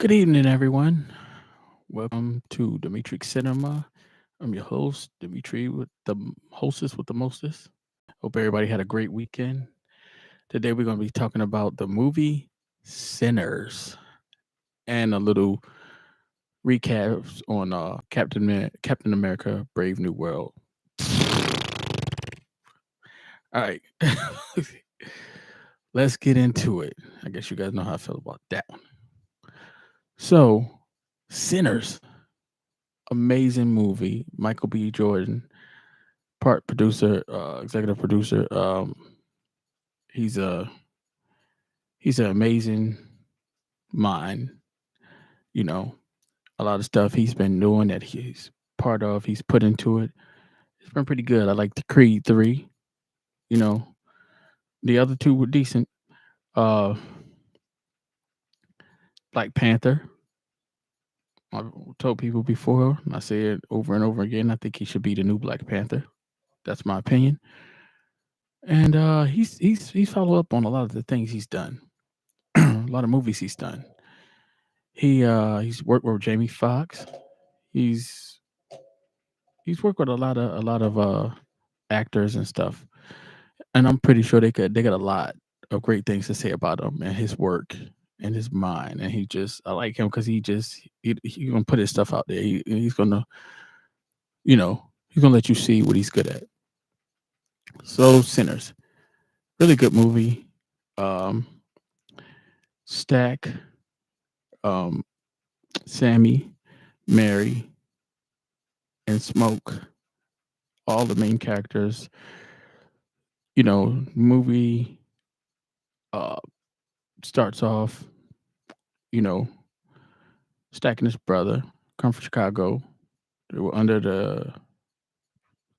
Good evening, everyone. Welcome to Dimitri Cinema. I'm your host, Dimitri, with the hostess with the mostest. Hope everybody had a great weekend. Today, we're going to be talking about the movie Sinners and a little recaps on Captain America: Brave New World. All right, let's get into it. I guess you guys know how I feel about that one. So, Sinners, amazing movie. Michael B. Jordan, part producer, executive producer. He's a he's an amazing mind. You know, a lot of stuff he's been doing that he's part of, he's put into it. It's been pretty good. I like the Creed 3. You know, the other two were decent. Uh, Black Panther. I've told people before, and I say it over and over again. I think he should be the new Black Panther. That's my opinion. And he's followed up on a lot of the things he's done, a lot of movies he's done. He's worked with Jamie Foxx. He's he's worked with a lot of actors and stuff, and I'm pretty sure they got a lot of great things to say about him and his work and his mind. And I like him because he gonna put his stuff out there. He's gonna he's gonna let you see what he's good at. So Sinners, really good movie. Um, Stack, um, Sammy, Mary, and Smoke, all the main characters. Movie uh starts off, you know, Stack and his brother come from Chicago. They were I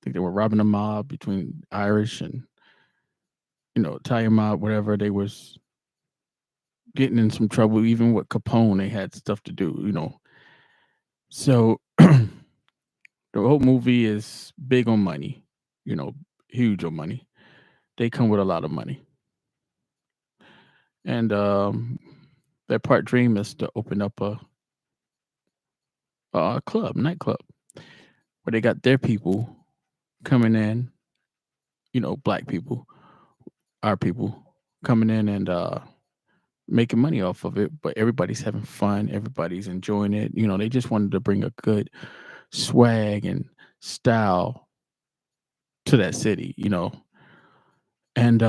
think they were robbing a mob between Irish and, Italian mob, whatever. They was getting in some trouble, even with Capone. They had stuff to do. So the whole movie is big on money, you know, huge on money. They come with a lot of money. And their part dream is to open up a nightclub, where they got their people coming in, black people, our people coming in and making money off of it, but everybody's having fun, everybody's enjoying it. They just wanted to bring a good swag and style to that city. And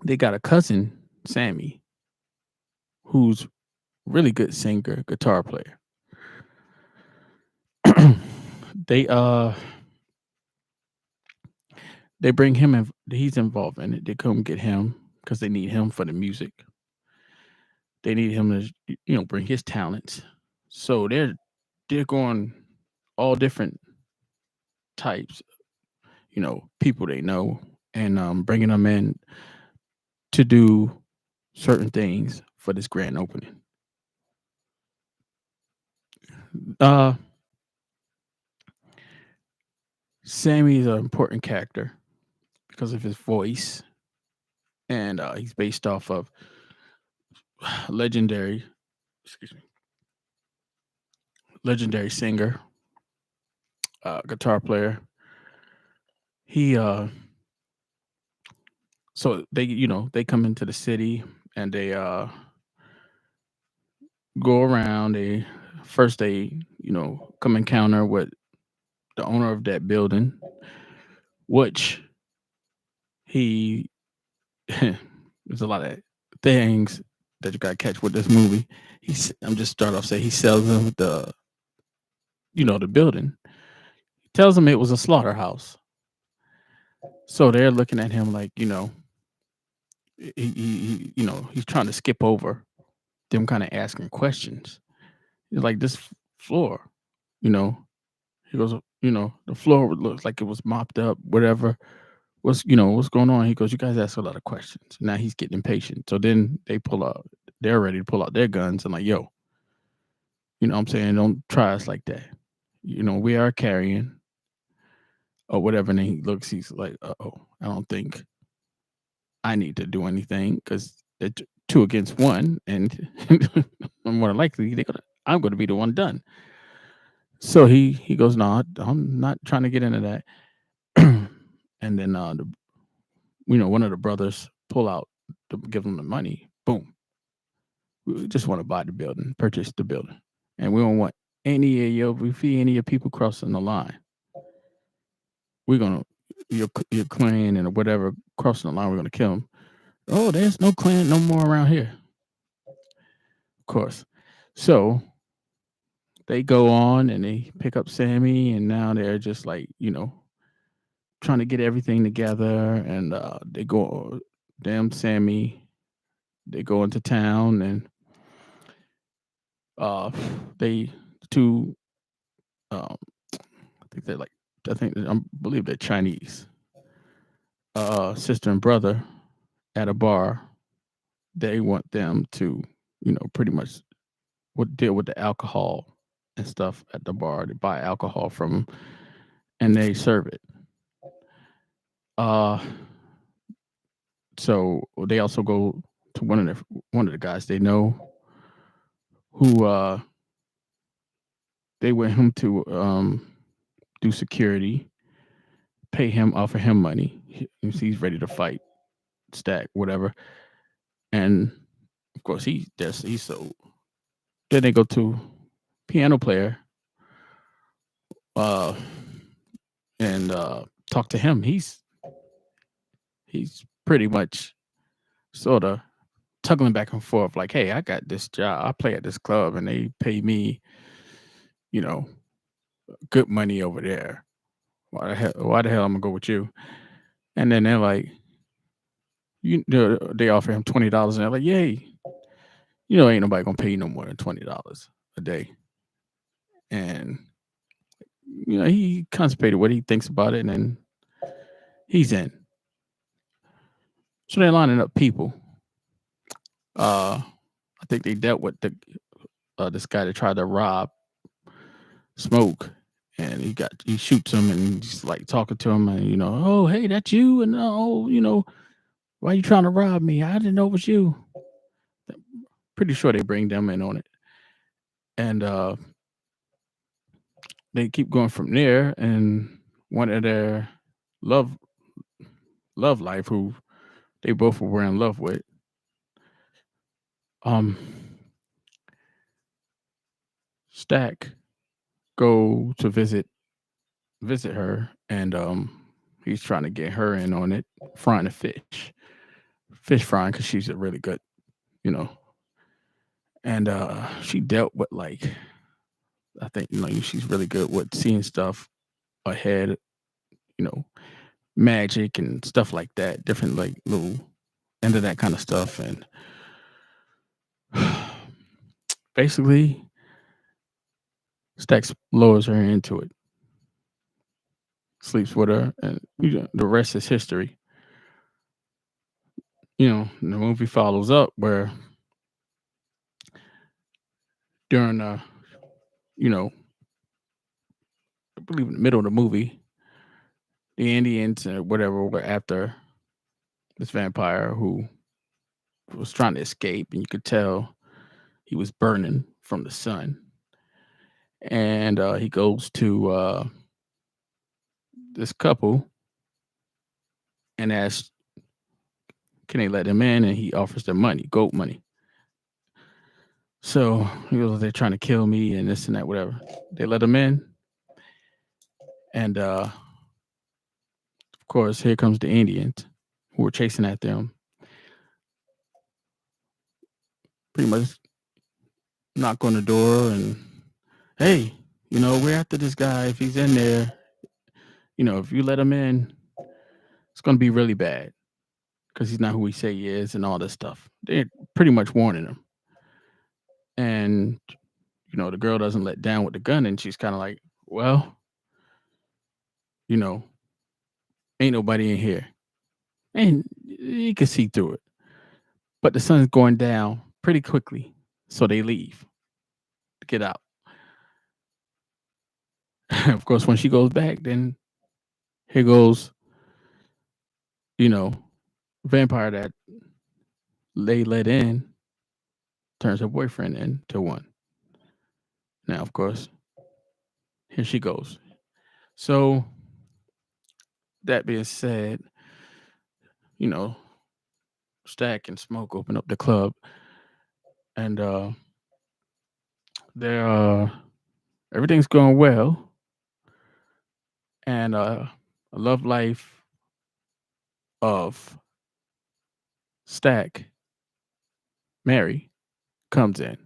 they got a cousin, Sammy, who's really good singer, guitar player. they uh they bring him in, he's involved in it. They come get him because they need him for the music. They need him to bring his talents. So they're going all different types, people they know, and bringing them in to do certain things for this grand opening. Uh, Sammy is an important character because of his voice, and he's based off of legendary, excuse me, legendary singer, guitar player. He so they come into the city and they go around. They come encounter with the owner of that building, which he there's a lot of things that you gotta catch with this movie. I'm just start off saying he sells them the building. He tells them it was a slaughterhouse. So they're looking at him like, he's trying to skip over them kind of asking questions. He's like, this floor, you know, he goes, the floor looks like it was mopped up, whatever. What's going on? He goes, you guys ask a lot of questions. Now he's getting impatient. So then they're ready to pull out their guns and like, yo, what I'm saying? Don't try us like that. We are carrying or whatever. And then he looks, he's like, oh, I don't think I need to do anything because it's two against one. And more than likely I'm gonna be the one done. So he goes, no, I'm not trying to get into that. And then one of the brothers pull out to give them the money. Boom, we just want to buy the building, purchase the building, and we don't want any of your if we any of your people crossing the line. We're gonna your clan and whatever crossing the line. We're gonna kill them. Oh, there's no clan no more around here. Of course. So they go on and they pick up Sammy, and now they're just like trying to get everything together, and they go, damn Sammy, they go into town, and uh, they two, um, I think I believe they're Chinese, sister and brother at a bar. They want them to, pretty much would deal with the alcohol and stuff at the bar. They buy alcohol from them and they serve it. Uh, so they also go to one of the guys they know who they want him to do security, pay him, offer him money. He's ready to fight, stack, whatever. And of course he's so. Then they go to piano player, uh, and talk to him. He's pretty much sort of tugging back and forth, like, hey, I got this job. I play at this club, and they pay me, you know, good money over there. Why the hell I'm gonna go with you? And then they're like, they offer him $20, and they're like, yay, ain't nobody gonna pay you no more than $20 a day. And he constipated what he thinks about it, and then he's in. So they're lining up people. I think they dealt with this guy that tried to rob Smoke, and he shoots him, and he's like talking to him, and oh, hey, that's you, and why you trying to rob me? I didn't know it was you. Pretty sure they bring them in on it, and they keep going from there. And one of their love life, who they both were in love with, Stack, go to visit her, and he's trying to get her in on it, frying the fish frying, because she's a really good, you know. And she dealt with, like, I think she's really good with seeing stuff ahead, you know, magic and stuff like that, different like little into that kind of stuff, and basically Stax lures her into it, sleeps with her, and the rest is history. The movie follows up where during you know, I believe in the middle of the movie, the Indians or whatever were after this vampire who was trying to escape, and you could tell he was burning from the sun. And he goes to this couple and asks, can they let him in? And he offers them money, gold money. So he goes, they're trying to kill me and this and that, whatever. They let him in. And of course, here comes the Indians who were chasing at them. Pretty much knock on the door and, hey, we're after this guy. If he's in there, if you let him in, it's going to be really bad because he's not who he say he is and all this stuff. They're pretty much warning him. And, the girl doesn't let down with the gun, and she's kind of like, well, ain't nobody in here. And you can see through it. But the sun's going down pretty quickly, so they leave to get out. Of course, when she goes back, then here goes, vampire that they let in, turns her boyfriend into one. Now, of course, here she goes. So that being said, you know, Stack and Smoke open up the club, and they're everything's going well, and a love life of Stack, Mary, comes in,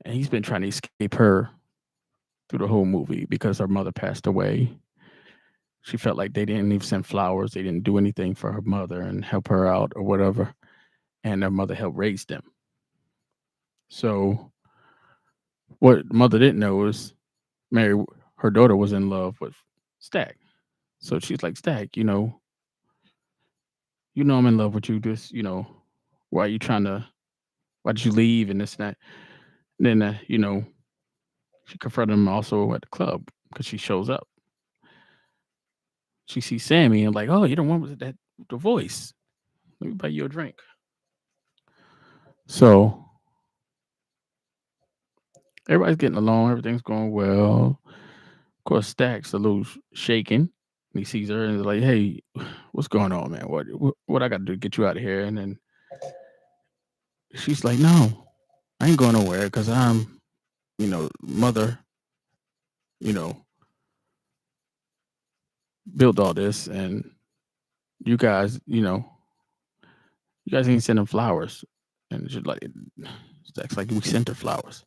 and he's been trying to escape her through the whole movie because her mother passed away. She felt like they didn't even send flowers, they didn't do anything for her mother and help her out or whatever, and their mother helped raise them. So what mother didn't know is Mary, her daughter, was in love with Stack. So she's like, Stack, I'm in love with you. This, why are you trying to? Why did you leave and this and that? And then, she confronted him also at the club because she shows up. She sees Sammy and like, oh, you're the one with the voice. Let me buy you a drink. So everybody's getting along. Everything's going well. Of course, Stack's a little shaken. And he sees her and he's like, hey, what's going on, man? What I got to do to get you out of here? And then she's like, no, I ain't going nowhere because I'm, mother, you know, built all this and you guys, you guys ain't sending flowers. And she's like, Stack's like, we sent her flowers.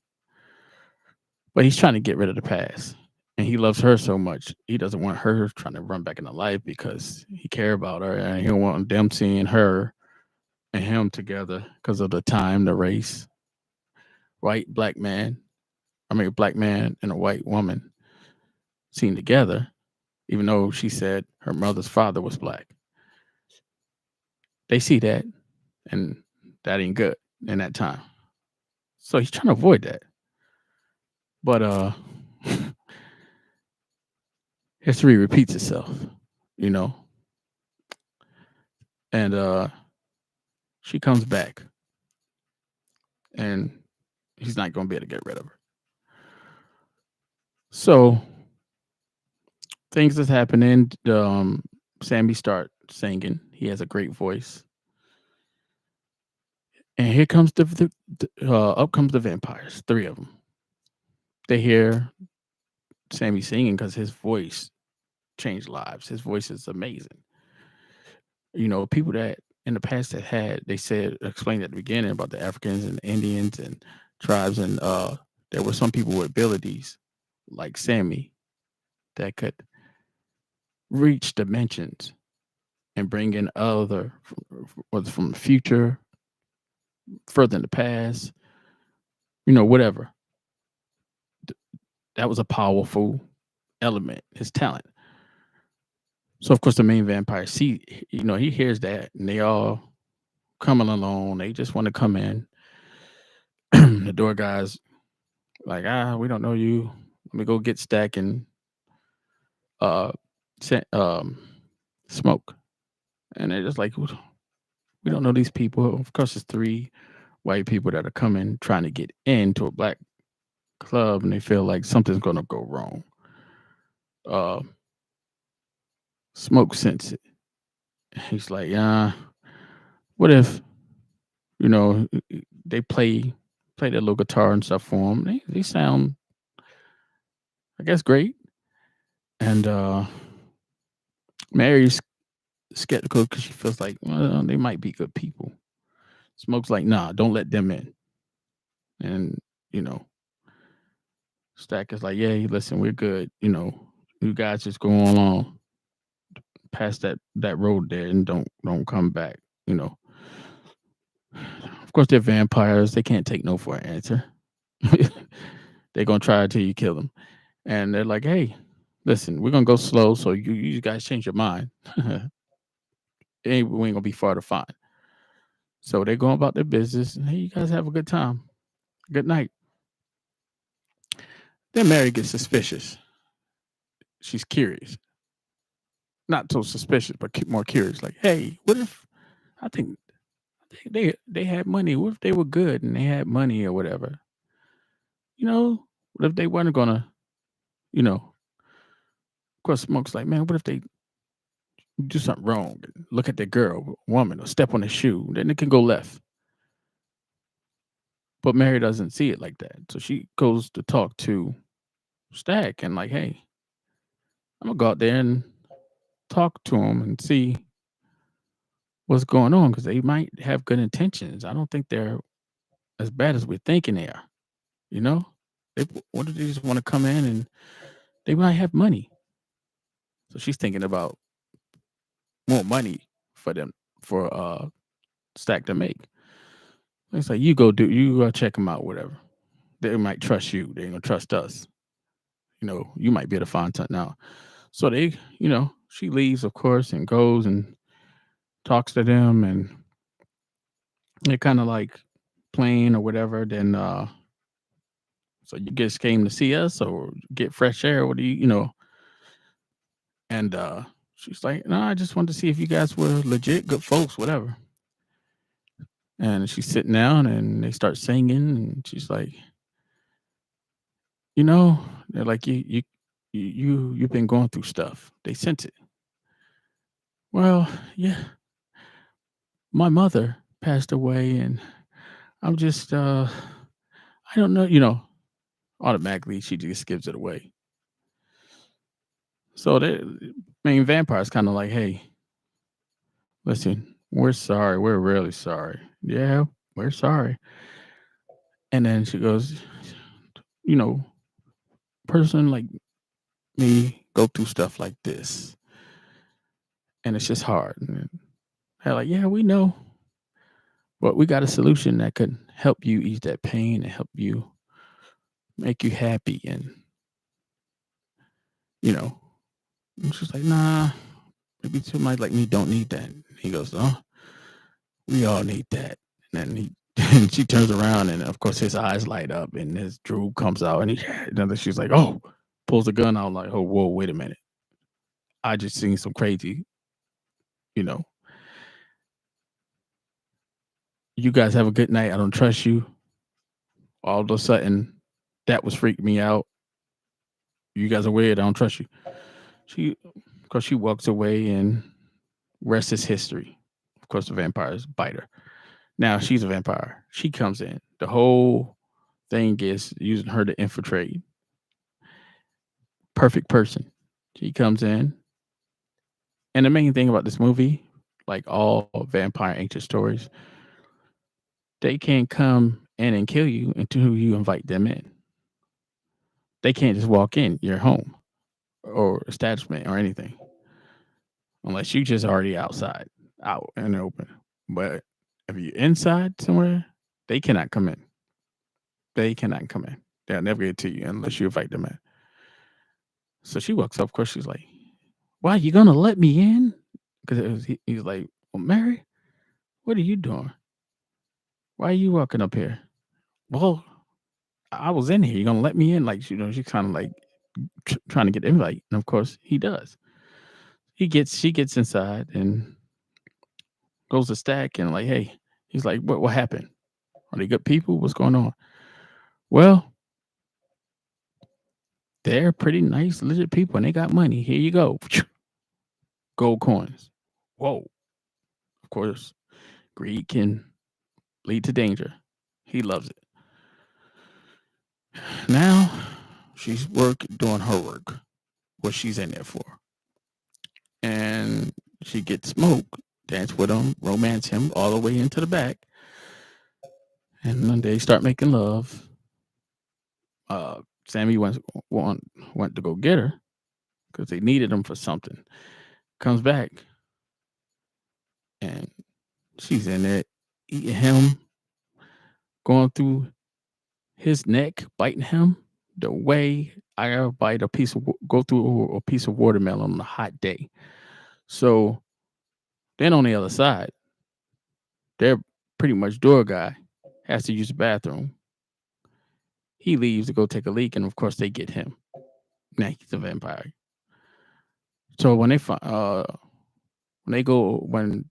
But he's trying to get rid of the past. And he loves her so much. He doesn't want her trying to run back into life because he care about her and he don't want them seeing her and him together because of the time, the race. Black man a black man and a white woman seen together, even though she said her mother's father was black. They see that, and that ain't good in that time. So he's trying to avoid that. But history repeats itself, you know. And she comes back, and he's not going to be able to get rid of her. So things that's happening. Sammy start singing. He has a great voice. And here comes up comes the vampires, 3 of them. They hear Sammy singing because his voice changed lives. His voice is amazing. People that in the past they said explained at the beginning about the Africans and the Indians and tribes, and there were some people with abilities like Sammy that could reach dimensions and bring in other, whether from the future, further in the past, whatever. That was a powerful element, his talent. So of course the main vampire he hears that and they all coming along. They just want to come in. The door guys like, we don't know you. Let me go get Stack and uh Smoke. And they're just like, we don't know these people. Of course, it's 3 white people that are coming trying to get into a black club, and they feel like something's gonna go wrong. Uh, Smoke sense it. He's like, what if they play their little guitar and stuff for him? They sound, I guess, great. And Mary's skeptical because she feels like, well, they might be good people. Smoke's like, nah, don't let them in. And Stack is like, yeah, listen, we're good. You guys just go along past that road there and don't come back. Of course, they're vampires. They can't take no for an answer. They're gonna try it till you kill them. And they're like, hey, listen, we're gonna go slow, so you guys change your mind. We ain't gonna be far to find. So they're going about their business. And, hey, you guys have a good time. Good night. Then Mary gets suspicious. She's curious. Not so suspicious, but more curious. Like, hey, what if I think they had money? What if they were good and they had money or whatever? You know, what if they weren't gonna, you know, of course, Smoke's like, man, what if they do something wrong? Look at the girl, woman, or step on the shoe, then it can go left. But Mary doesn't see it like that. So she goes to talk to Stack and like, hey, I'm gonna go out there and talk to him and see what's going on because they might have good intentions. I don't think they're as bad as we're thinking they are. You know, what if they just want to come in and they might have money? So she's thinking about more money for them for Stack to make. It's like you go check them out, whatever. They might trust you. They ain't gonna trust us. You know, you might be able to find something out. So they, she leaves, of course, and goes and talks to them, and they're kind of like playing or whatever. Then, so you just came to see us or get fresh air? What do you? And she's like, no, I just wanted to see if you guys were legit good folks, whatever. And she's sitting down, and they start singing, and she's like, you know, they're like, you've been going through stuff. They sense it. Well, yeah, my mother passed away, and I'm just, I don't know, automatically she just gives it away. So the main vampire's kind of like, hey, listen, we're sorry. We're really sorry. Yeah, we're sorry. And then she goes, you know, person like me go through stuff like this, and it's just hard. And they're like, yeah, we know, but we got a solution that could help you ease that pain and help you make you happy. And, you know, and she's like, nah, maybe somebody like me don't need that. He goes, oh, we all need that. And then and she turns around, and of course his eyes light up, and his drool comes out, and then she's like, oh, pulls a gun out, like, oh, whoa, wait a minute. I just seen some crazy, you know, you guys have a good night. I don't trust you. All of a sudden, that was freaking me out. You guys are weird. I don't trust you. She, of course, she walks away, and rest is history. Of course, the vampires bite her. Now she's a vampire. She comes in. The whole thing is using her to infiltrate. Perfect person. She comes in. And the main thing about this movie, like all vampire ancient stories, they can't come in and kill you until you invite them in. They can't just walk in your home or establishment or anything unless you just already outside, out in the open. But if you're inside somewhere, they cannot come in. They cannot come in. They'll never get to you unless you invite them in. So she walks up. Of course, she's like, "Why you gonna let me in?" Because he's like, "Well, Mary, what are you doing? Why are you walking up here?" Well, I was in here. You gonna let me in? Like, she's kind of like trying to get the invite, and of course, he does. She gets inside and goes to Stack and like, hey, he's like, what happened? Are they good people? What's going on? Well, they're pretty nice, legit people, and they got money. Here you go, gold coins. Whoa! Of course, greed can lead to danger. He loves it. Now she's doing her work, what she's in there for, and she gets Smoke, dance with him, romance him all the way into the back, and then they start making love. Sammy went to go get her because they needed him for something. Comes back, and she's in there eating him, going through his neck, biting him the way I ever bite go through a piece of watermelon on a hot day. So then on the other side, their pretty much door guy has to use the bathroom. He leaves to go take a leak, and of course they get him. Now he's a vampire. So when they go when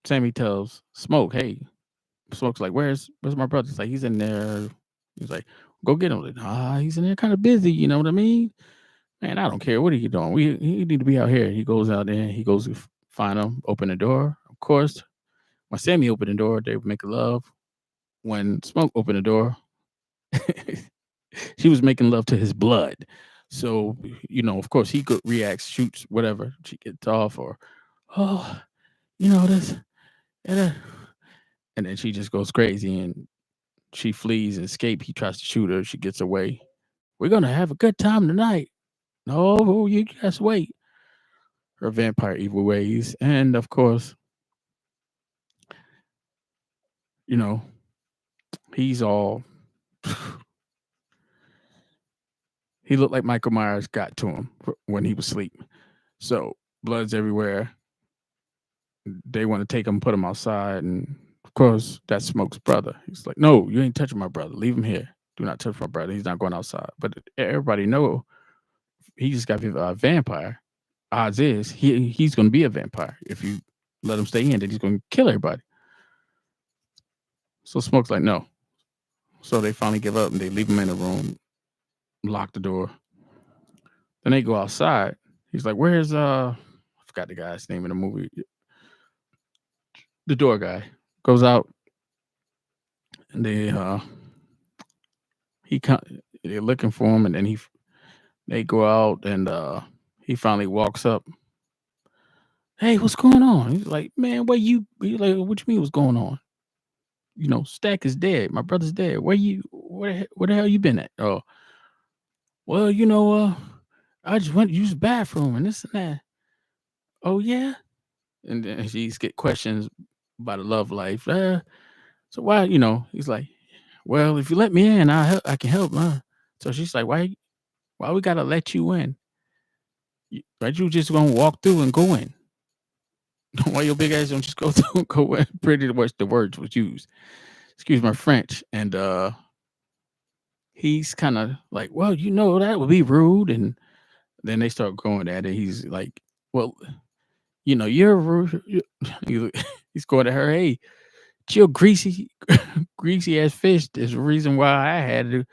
Sammy tells Smoke, "Hey," Smoke's like, "Where's my brother?" He's like, "He's in there." He's like, "Go get him." Like, he's in there kind of busy. You know what I mean? Man, I don't care. What are you doing? He need to be out here. He goes out there. He goes to find him. Open the door. Of course, when Sammy opened the door, they were making love. When Smoke opened the door, she was making love to his blood. So, of course, he reacts, shoots, whatever. She gets off, or, oh, this, and, uh, and then she just goes crazy and she flees and escapes. He tries to shoot her. She gets away. We're gonna have a good time tonight. No, you just wait. Her vampire evil ways, and of course, you know, he's all. He looked like Michael Myers got to him when he was asleep. So blood's everywhere. They want to take him, put him outside, and of course that's Smoke's brother. He's like, "No, you ain't touching my brother. Leave him here. Do not touch my brother. He's not going outside." But everybody know he just got a vampire. Odds is he's going to be a vampire if you let him stay in. Then he's going to kill everybody. So Smoke's like, "No." So they finally give up and they leave him in a room, lock the door. Then they go outside. He's like, "Where's I forgot the guy's name in the movie. The door guy goes out and they're looking for him, and then they go out and he finally walks up. "Hey, what's going on?" He's like, "Man, he's like, what you mean what's going on? Stack is dead. My brother's dead. Where the hell you been at?" "Oh, well, I just went to use the bathroom and this and that." "Oh yeah?" And then she's get questions about the love life. So why, he's like, "Well, if you let me in, I can help." So she's like, "Why we gotta let you in? Why you just gonna walk through and go in? Why your big ass don't just go through and go in?" Pretty much the words was used. Excuse my French. And he's kind of like, "Well, that would be rude." And then they start going at it. He's like, "Well, you're rude." He's going at her. "Hey, chill, greasy, greasy ass fish. There's a reason why I had to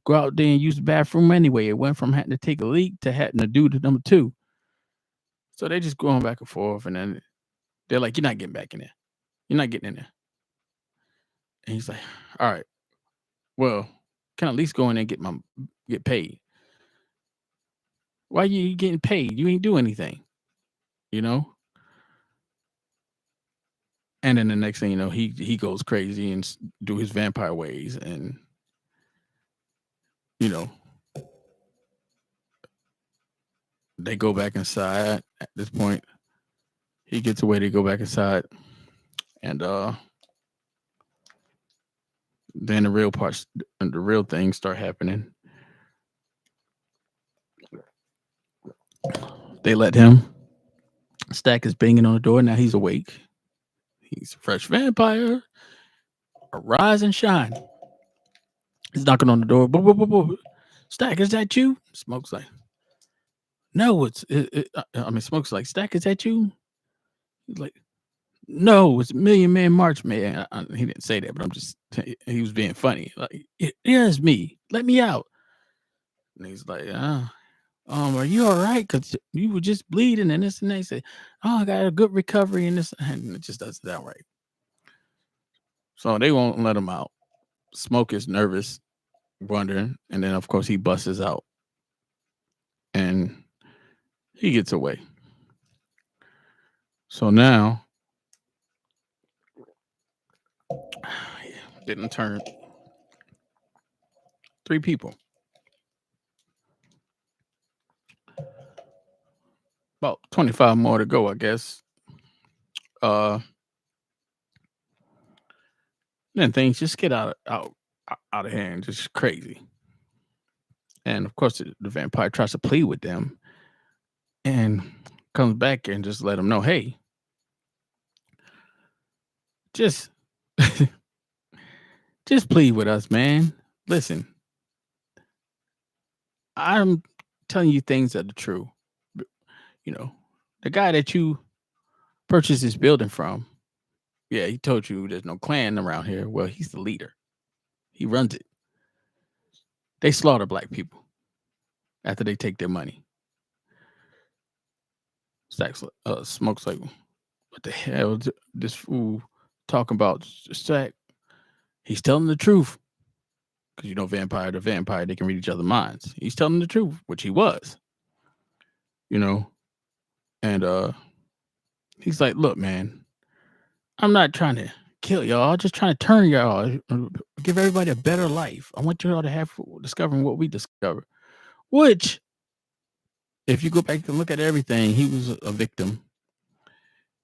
go out there and use the bathroom anyway. It went from having to take a leak to having to do the number two." So they just going back and forth, and then they're like, "You're not getting back in there. You're not getting in there." And he's like, "All right, well, can I at least go in there and get paid? Why you getting paid? You ain't do anything, you know?" And then the next thing you know, he goes crazy and do his vampire ways, and you know they go back inside. At this point, he gets away. They go back inside, and then the real parts, the real things start happening. They let him. Stack is banging on the door. Now he's awake. He's a fresh vampire. Arise and shine. He's knocking on the door. Boop, boop, boop, boop. "Stack, is that you?" Smoke's like, "No, Smoke's like, "Stack, is that you?" He's like, "No, it's Million Man March Man." He didn't say that, but he was being funny. Like, "Yeah, it's me. Let me out." And he's like, "Are you all right? Because you were just bleeding and this and that." He said, "Oh, I got a good recovery and this," and it just doesn't sound right. So they won't let him out. Smoke is nervous, wondering, and then of course he busts out and he gets away. So now didn't turn 3 people. About 25 more to go, I guess. Uh Then things just get out of hand, just crazy. And of course the vampire tries to plead with them and comes back and just let them know, "Hey, just just plead with us, man. Listen, I'm telling you things that are true. B- You know, the guy that you purchased this building from, Yeah, he told you there's no clan around here. Well, he's the leader. He runs it. They slaughter black people after they take their money. Stacks, Smoke's like, what the hell? This fool talking about Stack? He's telling the truth. Because vampire to vampire, they can read each other's minds. He's telling the truth, which he was. You know, and he's like, look, man, I'm not trying to kill y'all. I'm just trying to turn y'all, give everybody a better life. I want y'all to have discovering what we discovered. Which, if you go back and look at everything, he was a victim.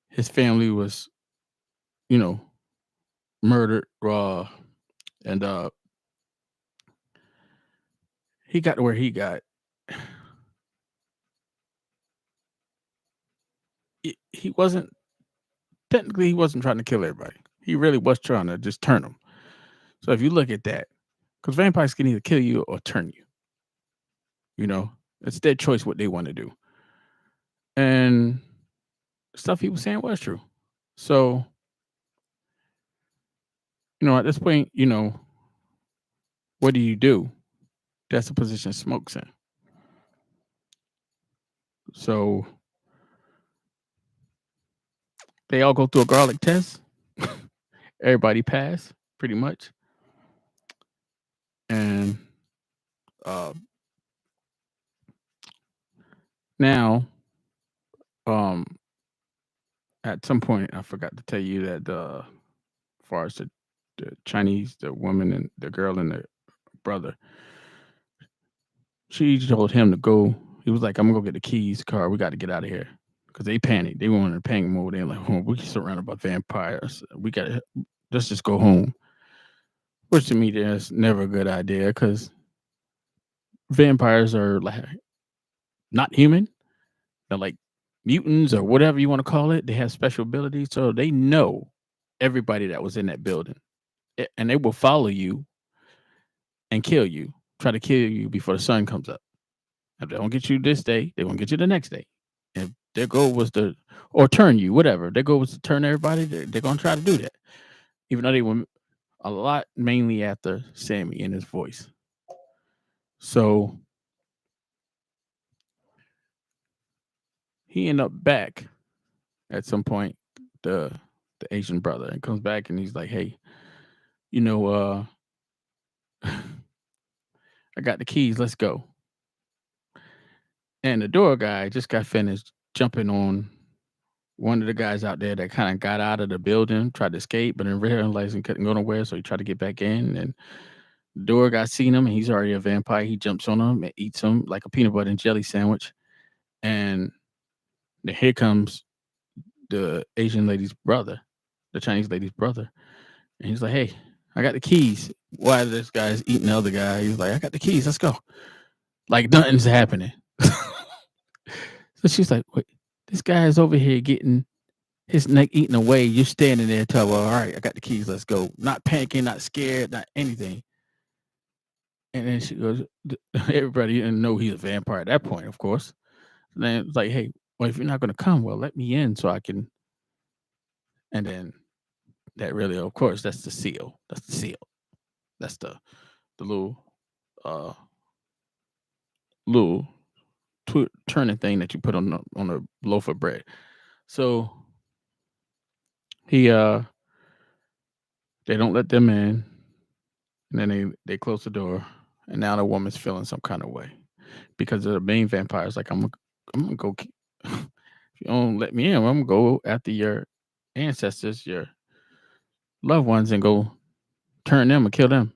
His family was, murdered, and he got to where he got. He wasn't technically he wasn't trying to kill everybody. He really was trying to just turn them. So if you look at that, because vampires can either kill you or turn you. It's their choice what they want to do. And stuff he was saying was true. So, at this point, what do you do? That's the position Smoke's in. So they all go through a garlic test. Everybody pass, pretty much. And now, at some point, I forgot to tell you that as far as the Chinese, the woman and the girl and the brother, she told him to go. He was like, "I'm gonna go get the keys, car. We got to get out of here." Because they panicked. They went in panic mode. They're like, "Oh, we're surrounded by vampires. We got let's just go home." Which to me, that's never a good idea because vampires are like not human. They're like mutants or whatever you want to call it. They have special abilities, so they know everybody that was in that building, and they will follow you and kill you. Try to kill you before the sun comes up. If they don't get you this day, they won't get you the next day. If their goal was to, or turn you, whatever, their goal was to turn everybody, they're going to try to do that. Even though they were a lot mainly after Sammy and his voice. So he ended up back at some point, the Asian brother, and comes back and he's like, hey, I got the keys, let's go. And the door guy just got finished jumping on one of the guys out there that kind of got out of the building, tried to escape, but then realized he couldn't go nowhere, so he tried to get back in. And the door guy seen him, and he's already a vampire. He jumps on him and eats him like a peanut butter and jelly sandwich. And then here comes the Asian lady's brother, the Chinese lady's brother. And he's like, hey, I got the keys. Why this guy's eating the other guy? He's like, I got the keys. Let's go. Like nothing's happening. So she's like, wait, this guy is over here getting his neck eaten away. You're standing there telling, well, all right, I got the keys. Let's go. Not panicking, not scared, not anything. And then she goes, everybody didn't know he's a vampire at that point, of course. And then it's like, hey, well, if you're not going to come, well, let me in so I can. And then that really, of course, that's the seal. That's the seal. That's the little little turning thing that you put on a loaf of bread. So he they don't let them in, and then they close the door, and now the woman's feeling some kind of way because the main vampire's like, I'm gonna go. If you don't let me in, I'm gonna go after your ancestors, your loved ones, and go turn them and kill them.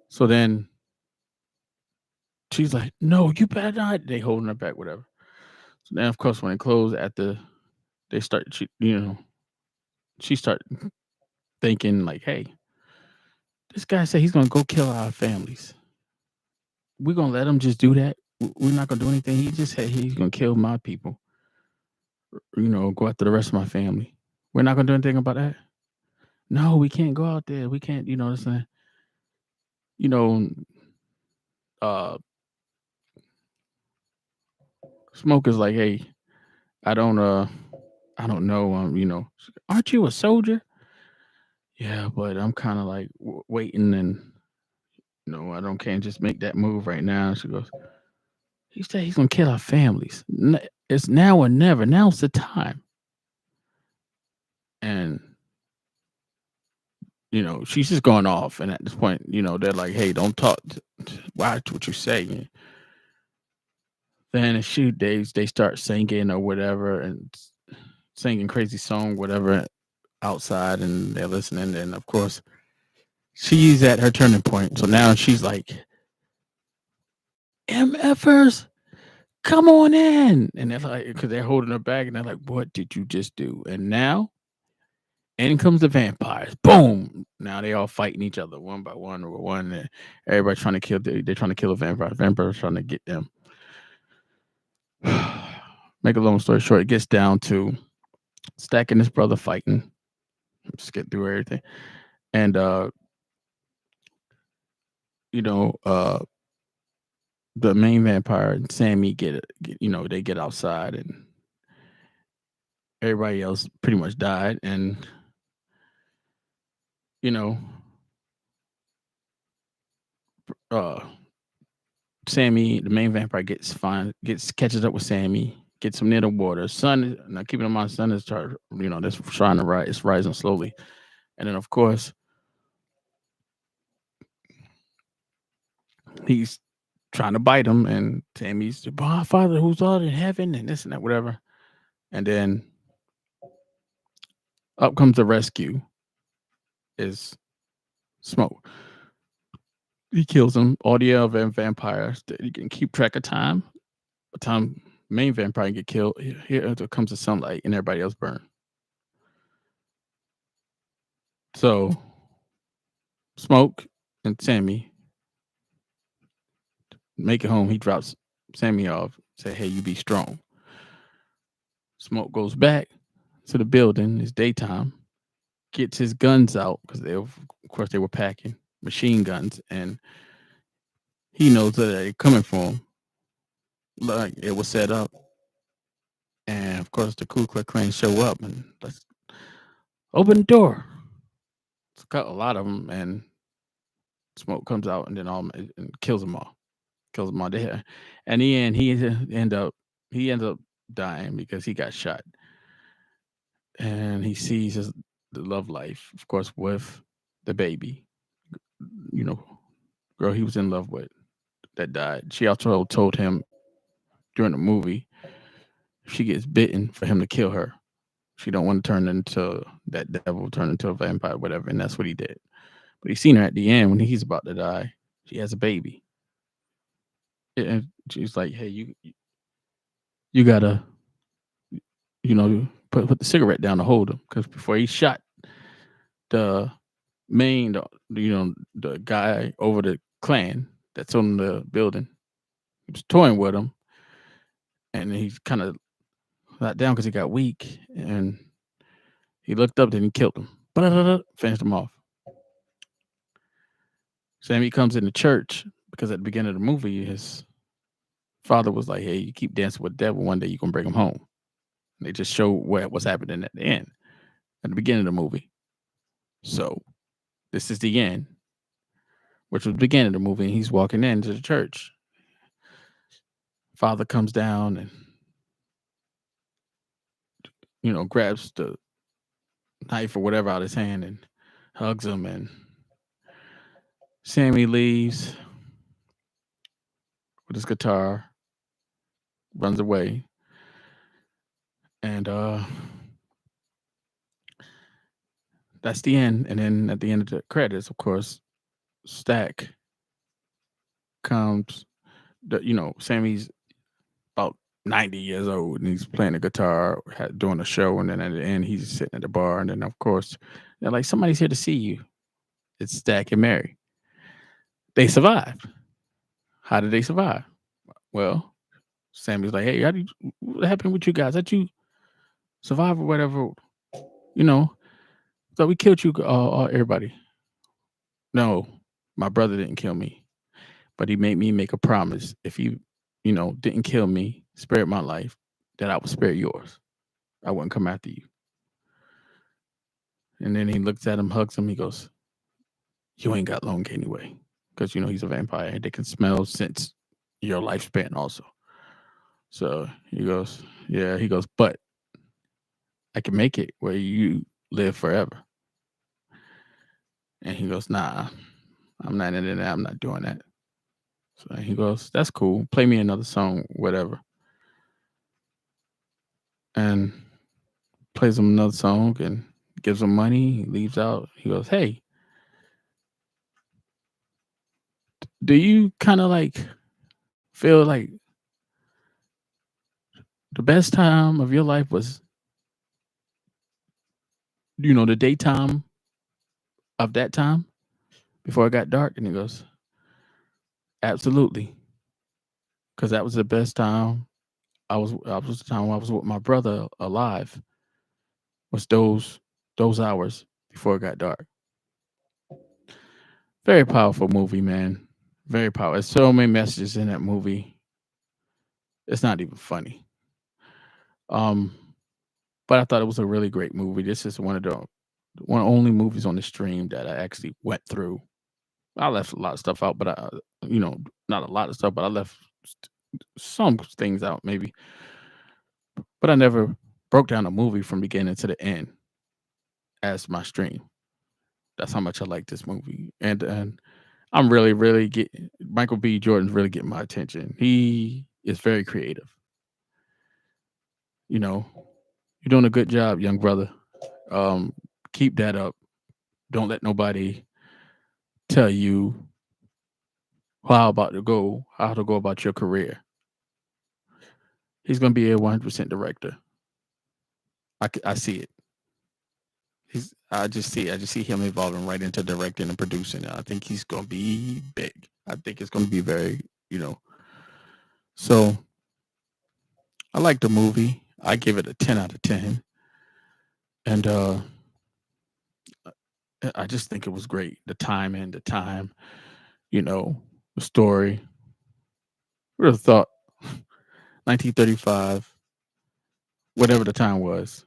So then she's like, no, you better not. They holding her back, whatever. So then, of course, when they close they start, she start thinking like, hey, this guy said he's gonna go kill our families. We're gonna let him just do that. We're not gonna do anything. He just said he's gonna kill my people. Go after the rest of my family. We're not gonna do anything about that. No, we can't go out there. We can't, this and that. Uh Smoke is like, hey, I don't I don't know. Aren't you a soldier? Yeah, but I'm kind of like waiting, and I don't can't just make that move right now. She goes, he said he's gonna kill our families. It's now or never. Now's the time. And she's just going off. And at this point, they're like, hey, don't talk. Watch what you say. Then a few days they start singing or whatever and singing crazy song, whatever, outside, and they're listening. And of course, she's at her turning point. So now she's like, MFers, come on in. And they're like, because they're holding her back, and they're like, what did you just do? And now in comes the vampires. Boom! Now they all fighting each other one by one or one. And everybody trying to kill. They're trying to kill a vampire. The vampire's trying to get them. Make a long story short, it gets down to Stack and his brother fighting. Just get through everything, and you know, the main vampire and Sammy they get outside, and everybody else pretty much died, and you know, uh, Sammy, the main vampire, catches up with Sammy, gets him near the water. Now keeping in mind, sun is that's trying to rise. It's rising slowly, and then of course he's trying to bite him, and Sammy's, "Our Father who's art in heaven," and this and that, whatever. And then up comes the rescue. Is Smoke. He kills him. All the other vampires. You can keep track of time. By the time main vampire get killed, here comes the sunlight, and everybody else burn. So Smoke and Sammy make it home. He drops Sammy off. Say, "Hey, you be strong." Smoke goes back to the building. It's daytime. Gets his guns out because of course they were packing machine guns, and he knows that they're coming for him. Like it was set up, and of course the Ku Klux Klan show up and let's open the door. It's got a lot of them, and Smoke comes out and then and kills them all. Kills them all. There, and in the end, he ends up dying because he got shot, and he sees the love life, of course, with the baby, girl he was in love with that died. She also told him during the movie if she gets bitten for him to kill her. She don't want to turn into that devil, turn into a vampire, whatever, and that's what he did. But he's seen her at the end when he's about to die. She has a baby, and she's like, "Hey, you gotta, put the cigarette down to hold him, because before he shot the main, the guy over the clan that's on the building, he was toying with him, and he's kind of got down because he got weak, and he looked up, then he killed him, finished him off." Sammy comes into church because at the beginning of the movie, his father was like, "Hey, you keep dancing with the devil, one day you're gonna bring him home." And they just show what's happening at the end, at the beginning of the movie. So this is the end, which was the beginning of the movie, and he's walking into the church. Father comes down and grabs the knife or whatever out of his hand and hugs him, and Sammy leaves with his guitar, runs away, and that's the end. And then at the end of the credits, of course, Stack comes. Sammy's about 90 years old, and he's playing the guitar, doing a show, and then at the end, he's sitting at the bar, and then of course, they're like, "Somebody's here to see you." It's Stack and Mary. They survived. How did they survive? Well, Sammy's like, "Hey, what happened with you guys? How'd you survive or whatever? You know, so we killed you, everybody." No, my brother didn't kill me, but he made me make a promise. If you, didn't kill me, spared my life, that I would spare yours. I wouldn't come after you. And then he looks at him, hugs him. He goes, "You ain't got long anyway," because he's a vampire and they can smell since your lifespan also. So he goes, "Yeah." He goes, "But I can make it where you live forever." And he goes, "Nah, I'm not into that. I'm not doing that." So he goes, "That's cool. Play me another song, whatever." And plays him another song and gives him money. He leaves out. He goes, "Hey, do you kind of like feel like the best time of your life was, the daytime of that time before it got dark?" And he goes, "Absolutely, because that was the best time. I was the time I was with my brother alive. Was those hours before it got dark." Very powerful movie, man. Very powerful. There's so many messages in that movie. It's not even funny. Um, but I thought it was a really great movie. This is one of the only movies on the stream that I actually went through. I left a lot of stuff out, but you know, not a lot of stuff, but I left some things out maybe. But I never broke down a movie from beginning to the end as my stream. That's how much I like this movie, and I'm really, really getting Michael B. Jordan's really getting my attention. He is very creative. You know, you're doing a good job, young brother. Um, keep that up. Don't let nobody tell you how to go about your career. He's going to be a 100% director. I see it. I just see it. I just see him evolving right into directing and producing. I think he's going to be big. I think it's going to be very, you know. So I like the movie. I give it a 10 out of 10. And I just think it was great. The timing, the time, the story. Who would have thought 1935, whatever the time was,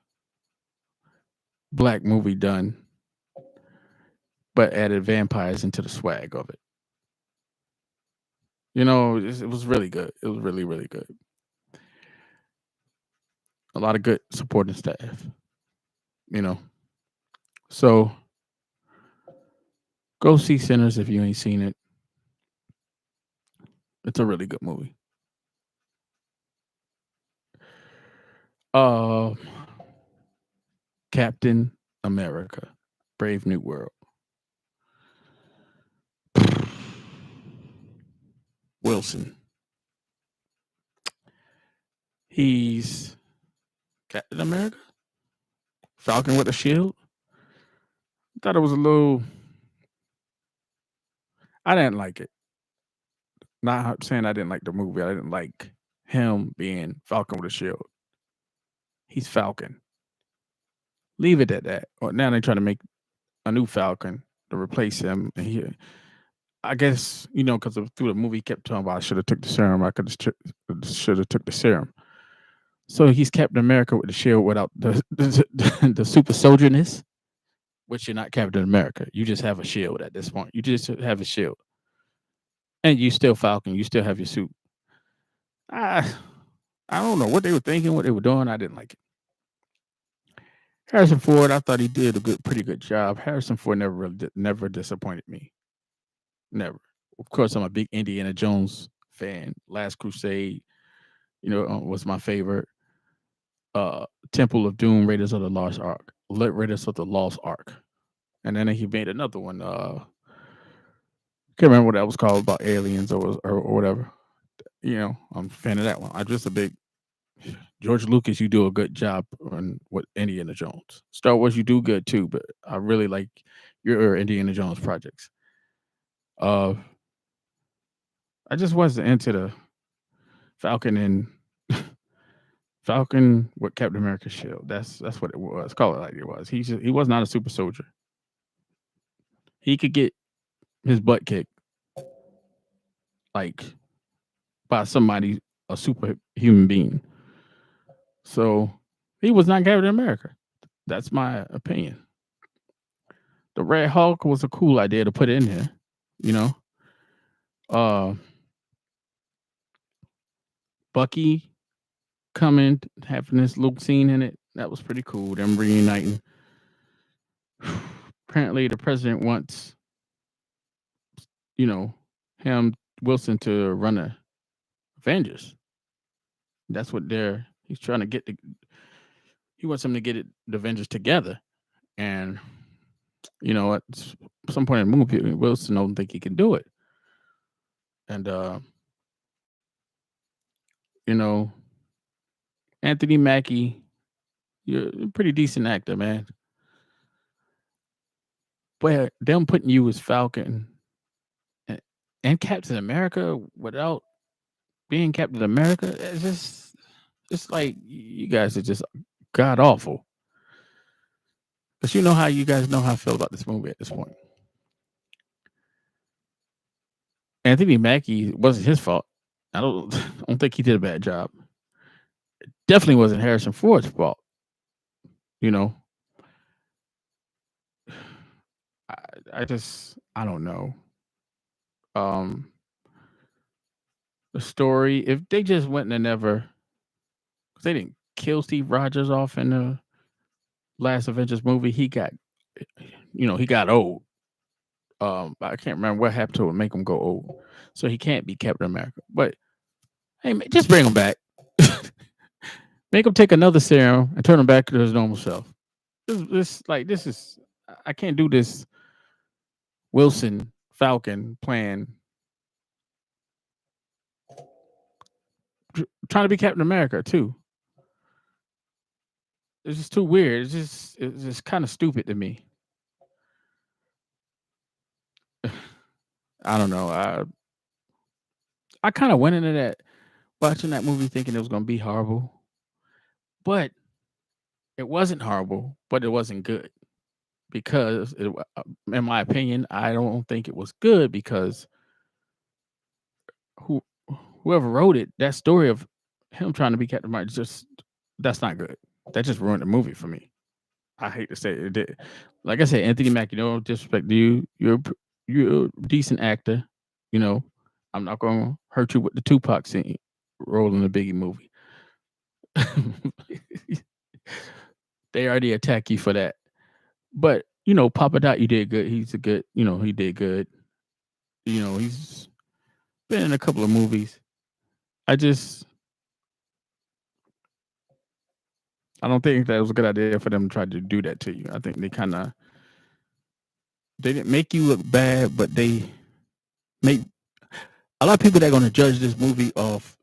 black movie done, but added vampires into the swag of it. It was really good. It was really, really good. A lot of good supporting staff, you know. So go see Sinners if you ain't seen it. It's a really good movie. Uh, Captain America, Brave New World. Wilson. He's Captain America, Falcon with a shield. I thought it was a little. I didn't like it. Not saying I didn't like the movie. I didn't like him being Falcon with a shield. He's Falcon. Leave it at that. Or now they try to make a new Falcon to replace him. And I guess because through the movie, he kept talking about I should have took the serum. I could should have took the serum. So he's Captain America with the shield without the super soldierness, which you're not Captain America. You just have a shield at this point. You just have a shield, and you still Falcon. You still have your suit. I I don't know what they were thinking, what they were doing. I didn't like it. Harrison Ford, I thought he did pretty good job. Harrison Ford never disappointed me. Never. Of course, I'm a big Indiana Jones fan. Last Crusade, was my favorite. Temple of Doom, Raiders of the Lost Ark, Raiders of the Lost Ark, and then he made another one. Can't remember what that was called about aliens or whatever. I'm a fan of that one. I'm just a big George Lucas. You do a good job on what Indiana Jones. Star Wars, you do good too, but I really like your Indiana Jones projects. Uh, I just wasn't into the Falcon and Falcon with Captain America's shield. That's what it was. Call it like it was. He was not a super soldier. He could get his butt kicked like by somebody, a superhuman being. So He was not Captain America. That's my opinion. The Red Hulk was a cool idea to put in here. You know, uh, Bucky coming, having this Luke scene in it. That was pretty cool. Them reuniting. Apparently, the president wants, you know, him Wilson to run a Avengers. That's what he's trying to get. He wants them to get the Avengers together. And at some point in the movie, Wilson don't think he can do it. And you know, Anthony Mackie, you're a pretty decent actor, man. But them putting you as Falcon and Captain America without being Captain America, it's like you guys are just god awful. Because you know how you guys know how I feel about this movie at this point. Anthony Mackie wasn't his fault. I don't think he did a bad job. It definitely wasn't Harrison Ford's fault. You know, I don't know. Um, the story, if they just went and never, because they didn't kill Steve Rogers off in the last Avengers movie, he got old. I can't remember what happened to him, make him go old, so he can't be Captain America. But hey, man, just bring him back. Make him take another serum and turn him back to his normal self. This is, I can't do this Wilson Falcon plan. Trying to be Captain America too. It's just too weird. It's just kind of stupid to me. I don't know. I kind of went into that watching that movie thinking it was going to be horrible, but it wasn't horrible, but it wasn't good because, in my opinion, I don't think it was good because whoever wrote it, that story of him trying to be Captain America, that's not good. That just ruined the movie for me. I hate to say it did. Like I said, Anthony Mackie, no disrespect to you. You're a decent actor. I'm not going to hurt you with the Tupac scene role in the Biggie movie. They already attack you for that. But, Papa Dot, you did good. He's a good, he did good. He's been in a couple of movies. I don't think that was a good idea for them to try to do that to you. I think they didn't make you look bad, but they make a lot of people that are going to judge this movie off,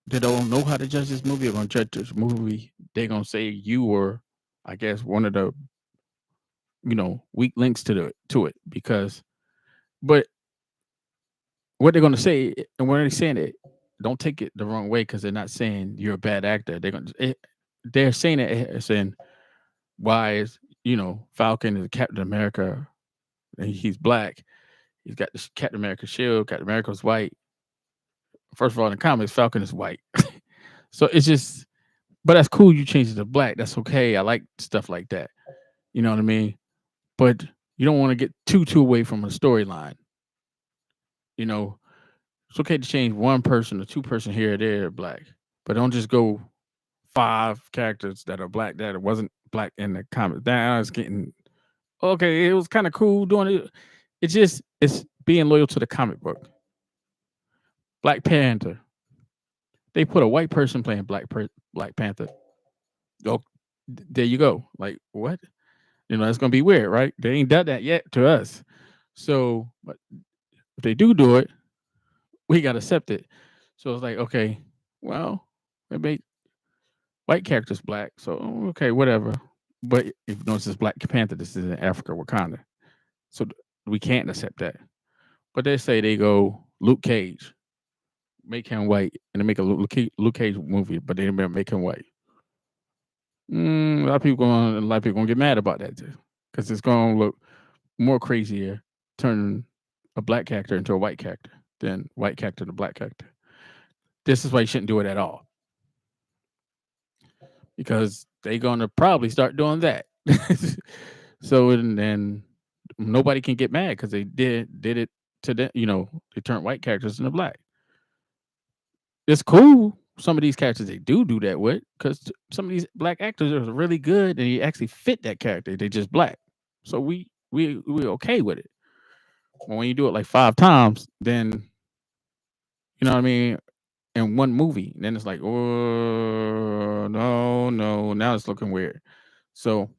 they don't know how to judge this movie, are going to judge this movie. They're going to say you were, I guess, one of the, weak links to it but what they're going to say, and when they're saying it, don't take it the wrong way because they're not saying you're a bad actor. They're saying it saying, why is, Falcon is Captain America and he's black. He's got this Captain America shield. Captain America's white. First of all, in the comics, Falcon is white. So it's just, but that's cool. You change it to black. That's okay. I like stuff like that. You know what I mean? But you don't want to get too away from a storyline. It's okay to change one person or two person here or there black, but don't just go 5 characters that are black that wasn't black in the comics. That is getting okay. It was kind of cool doing it. It's being loyal to the comic book. Black Panther. They put a white person playing Black Panther. Oh, there you go. Like what? That's gonna be weird, right? They ain't done that yet to us. So, but if they do it, we gotta accept it. So it's like, okay, well, they make white characters black, so okay, whatever. But if you notice, it's Black Panther. This is in Africa, Wakanda, so we can't accept that. But they say they go Luke Cage, make him white, and they make a Luke Cage movie, but they make him white. A lot of people gonna get mad about that too, because it's gonna look more crazier turning a black character into a white character than white character to black character. This is why you shouldn't do it at all, because They gonna probably start doing that. So and then nobody can get mad because they did it to them. They turned white characters into black. It's cool. Some of these characters they do that with because some of these black actors are really good and they actually fit that character. They just black, so we okay with it. But when you do it like 5 times, then you know what I mean in one movie, then it's like, oh no, no, now it's looking weird. So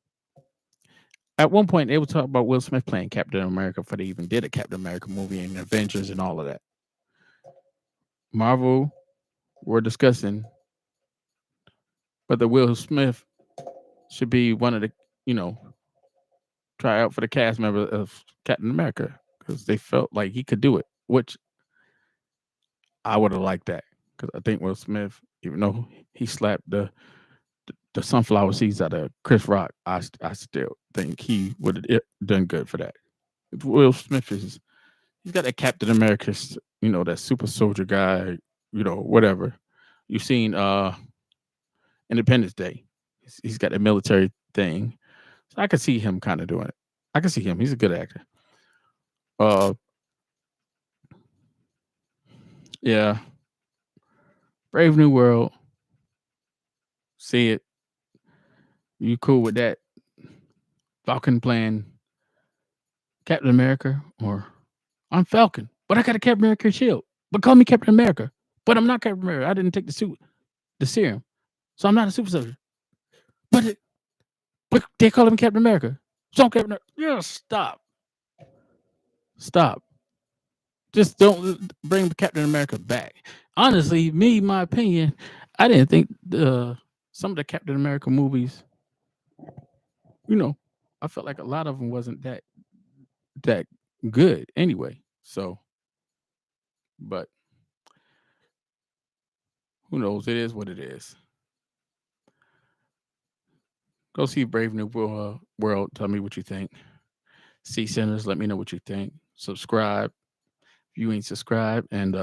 at one point they were talking about Will Smith playing Captain America before they even did a Captain America movie and Avengers and all of that. Marvel were discussing whether Will Smith should be one of the, you know, try out for the cast member of Captain America because they felt like he could do it, which I would have liked that because I think Will Smith, even though he slapped the sunflower seeds out of Chris Rock, I still think he would have done good for that. Will Smith he's got that Captain America, that super soldier guy, whatever. You've seen Independence Day. He's got the military thing. So I could see him kind of doing it. I can see him. He's a good actor. Yeah. Brave New World. See it. You cool with that? Falcon playing Captain America, or I'm Falcon, but I got a Captain America shield. But call me Captain America. But I'm not Captain America. I didn't take the suit, the serum, so I'm not a super soldier. But they call him Captain America. So I'm Captain America. Yeah, stop. Just don't bring Captain America back. Honestly, my opinion, I didn't think some of the Captain America movies, I felt like a lot of them wasn't that good anyway. So, but who knows? It is what it is. Go see Brave New World. Tell me what you think. See Sinners. Let me know what you think. Subscribe if you ain't subscribed, and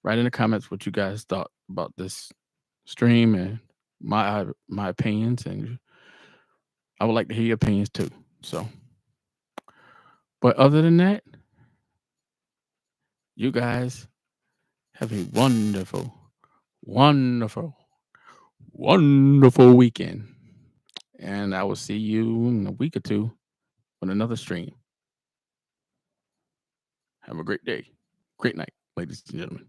write in the comments what you guys thought about this stream and my opinions, and I would like to hear your opinions too. So, but other than that, you guys have a wonderful, wonderful, wonderful weekend. And I will see you in a week or two on another stream. Have a great day. Great night, ladies and gentlemen.